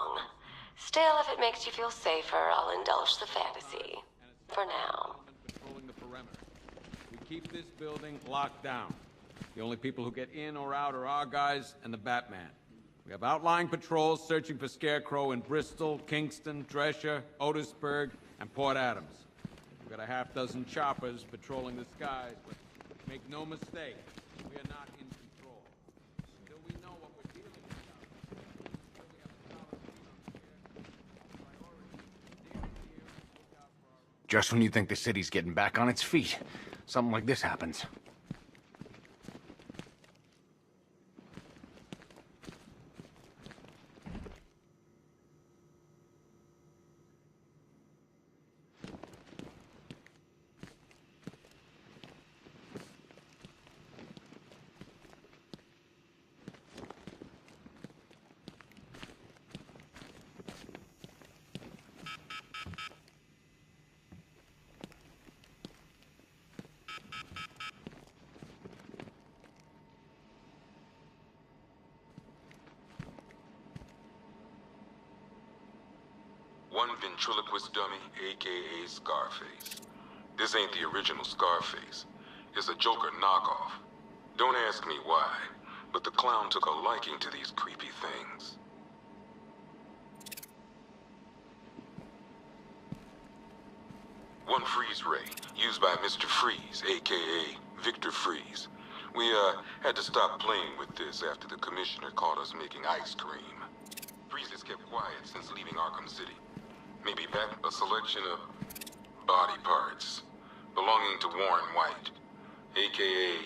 long. Still, if it makes you feel safer, I'll indulge the fantasy. For now. Patrolling the perimeter. We keep this building locked down. The only people who get in or out are our guys and the Batman. We have outlying patrols searching for Scarecrow in Bristol, Kingston, Drescher, Otisburg, and Port Adams. We've got a half-dozen choppers patrolling the skies, but make no mistake, we are not in control. Until we know what we're dealing with out there, until we have a solid lead on Scarecrow, priority, look out for our own. Just when you think the city's getting back on its feet, something like this happens. One ventriloquist dummy, aka Scarface. This ain't the original Scarface. It's a Joker knockoff. Don't ask me why, but the clown took a liking to these creepy things. One freeze ray, used by Mr. Freeze, aka Victor Freeze. We, had to stop playing with this after the commissioner caught us making ice cream. Freeze has kept quiet since leaving Arkham City. Maybe back a selection of body parts belonging to Warren White, aka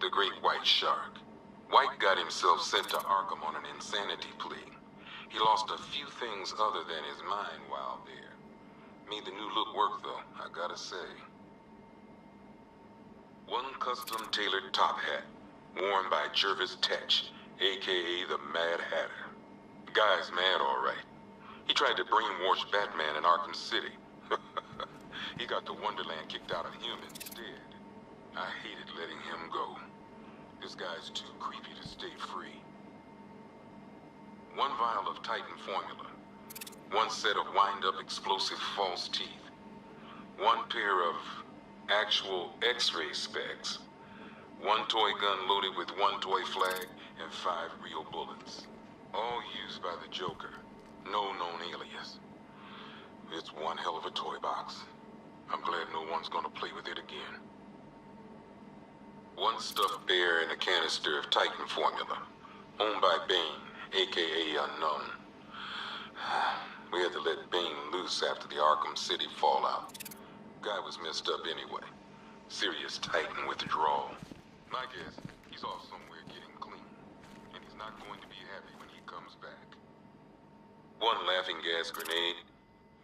the Great White Shark. White got himself sent to Arkham on an insanity plea. He lost a few things other than his mind while there. Made the new look work though, I gotta say. One custom tailored top hat, worn by Jervis Tetch, aka the Mad Hatter. The guy's mad all right. He tried to brainwash Batman in Arkham City. He got the Wonderland kicked out of him instead. I hated letting him go. This guy's too creepy to stay free. One vial of Titan formula. One set of wind-up explosive false teeth. One pair of actual X-ray specs. One toy gun loaded with one toy flag and 5 real bullets. All used by the Joker. No known alias. It's one hell of a toy box. I'm glad no one's gonna play with it again. One stuffed bear in a canister of Titan formula. Owned by Bane, aka Unknown. We had to let Bane loose after the Arkham City fallout. Guy was messed up anyway. Serious Titan withdrawal. My guess, he's off somewhere getting clean. And he's not going to be happy when he comes back. One laughing gas grenade,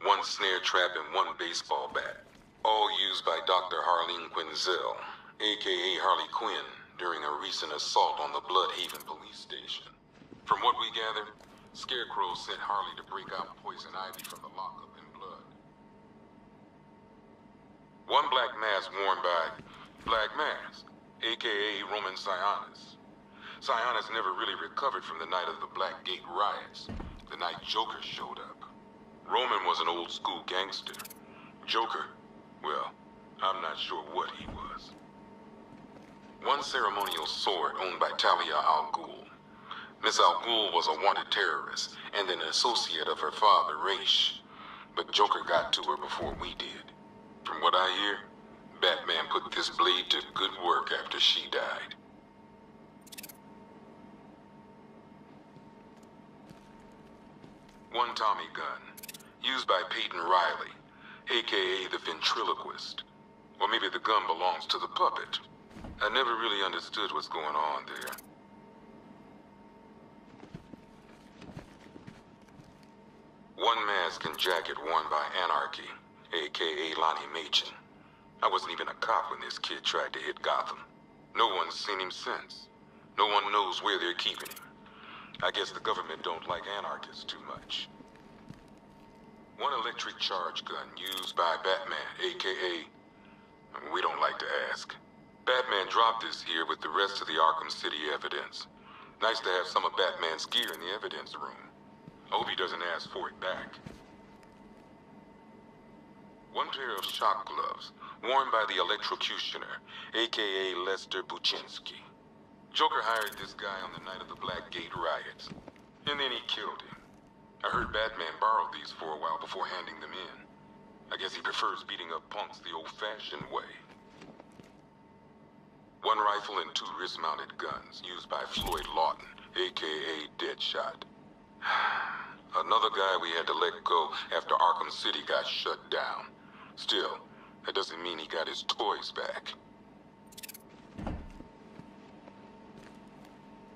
one snare trap, and one baseball bat. All used by Dr. Harleen Quinzel, aka Harley Quinn, during a recent assault on the Bloodhaven police station. From what we gathered, Scarecrow sent Harley to break out Poison Ivy from the lockup in blood. One black mask worn by Black Mask, aka Roman Sionis. Sionis never really recovered from the night of the Black Gate riots. The night Joker showed up. Roman was an old-school gangster. Joker, well, I'm not sure what he was. One ceremonial sword owned by Talia al Ghul. Miss al Ghul was a wanted terrorist and an associate of her father, Raish. But Joker got to her before we did. From what I hear, Batman put this blade to good work after she died. One Tommy gun, used by Peyton Riley, aka the ventriloquist. Or maybe the gun belongs to the puppet. I never really understood what's going on there. One mask and jacket worn by Anarchy, aka Lonnie Machin. I wasn't even a cop when this kid tried to hit Gotham. No one's seen him since. No one knows where they're keeping him. I guess the government don't like anarchists too much. One electric charge gun used by Batman, aka... we don't like to ask. Batman dropped this here with the rest of the Arkham City evidence. Nice to have some of Batman's gear in the evidence room. I hope he doesn't ask for it back. One pair of shock gloves, worn by the electrocutioner, aka Lester Buczynski. Joker hired this guy on the night of the Blackgate riots, and then he killed him. I heard Batman borrowed these for a while before handing them in. I guess he prefers beating up punks the old-fashioned way. One rifle and 2 wrist-mounted guns, used by Floyd Lawton, aka Deadshot. Another guy we had to let go after Arkham City got shut down. Still, that doesn't mean he got his toys back.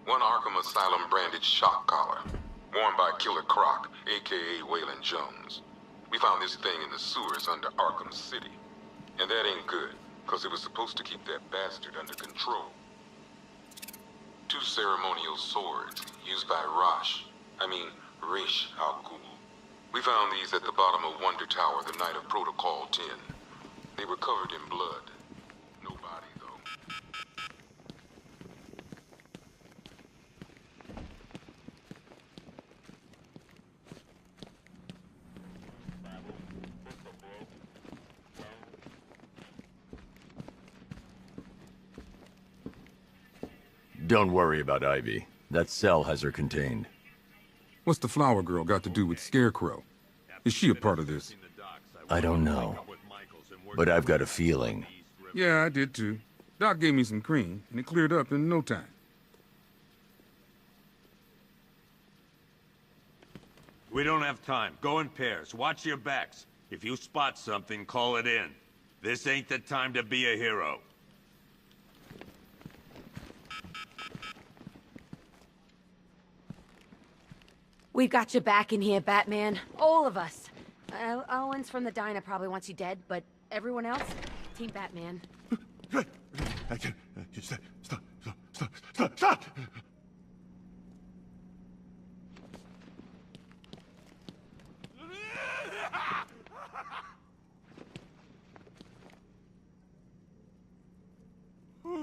One Arkham Asylum branded shock collar, worn by Killer Croc, aka Waylon Jones. We found this thing in the sewers under Arkham City. And that ain't good, because it was supposed to keep that bastard under control. 2 ceremonial swords, used by Ra's al Ghul. We found these at the bottom of Wonder Tower the night of Protocol 10. They were covered in blood. No body, though. Don't worry about Ivy. That cell has her contained. What's the flower girl got to do with Scarecrow? Is she a part of this? I don't know. But I've got a feeling. Yeah, I did too. Doc gave me some cream, and it cleared up in no time. We don't have time. Go in pairs. Watch your backs. If you spot something, call it in. This ain't the time to be a hero. We've got you back in here, Batman. All of us. Owens from the diner probably wants you dead, but everyone else? Team Batman. Stop!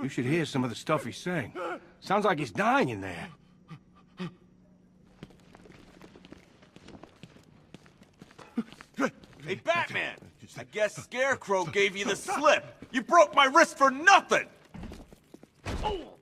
You should hear some of the stuff he's saying. Sounds like he's dying in there. Hey, Batman! I guess Scarecrow gave you the slip. You broke my wrist for nothing! Oh!